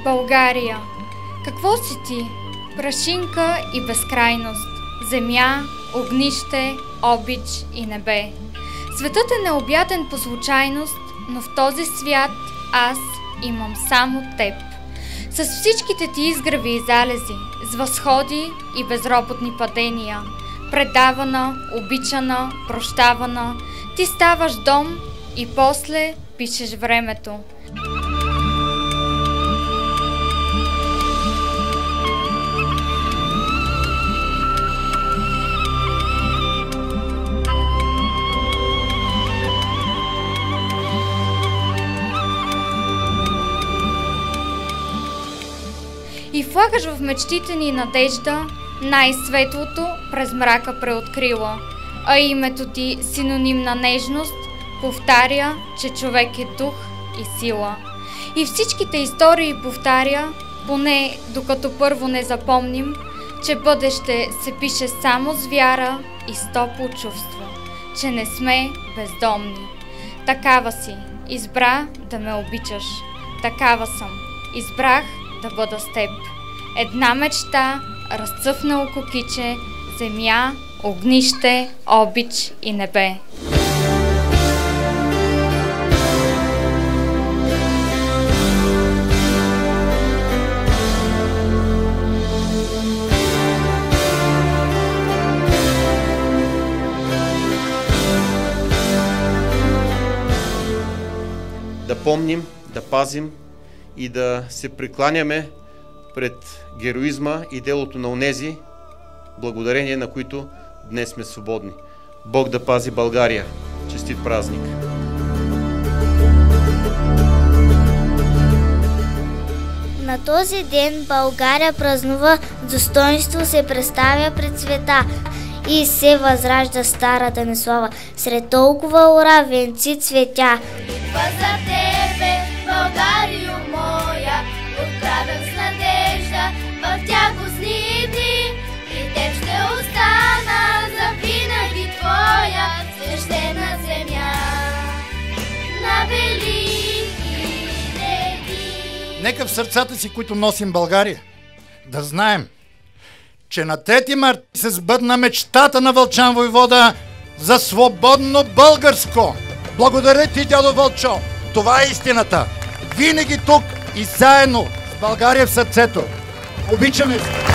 България, какво си ти? Прашинка и безкрайност, земя, огнище, обич и небе. Светът е необятен по случайност, но в този свят аз имам само теб. С всичките ти изгреви и залези, с възходи и безропотни падения, предавана, обичана, прощавана, ти ставаш дом и после пишеш времето. И влагаш в мечтите ни надежда, най-светлото през мрака преоткрила, а името ти, синоним на нежност, повтаря, че човек е дух и сила. И всичките истории повтаря, поне докато първо не запомним, че бъдеще се пише само с вяра и с топло чувство, че не сме бездомни. Такава си, избра да ме обичаш. Такава съм, избрах да бъда с теб. Една мечта, разцъфнало кокиче, земя, огнище, обич и небе. Да помним, да пазим и да се прекланяме пред героизма и делото на онези, благодарение на които днес сме свободни. Бог да пази България! Честит празник! На този ден България празнува, достоинство се представя пред света и се възражда старата ни слава. Сред толкова ура, венци, цветя. Идва за тебе, Българио моя, отправям с надежда в тягостни дни, и теб ще остана завинаги твоя свещена земя на велики деди. Нека в сърцата си, които носим България, да знаем, че на 3 март се сбъдна мечтата на Вълчан войвода за свободно българско. Благодаря ти, дядо Вълчо! Това е истината! Винаги тук и заедно с България в сърцето! Обичаме се!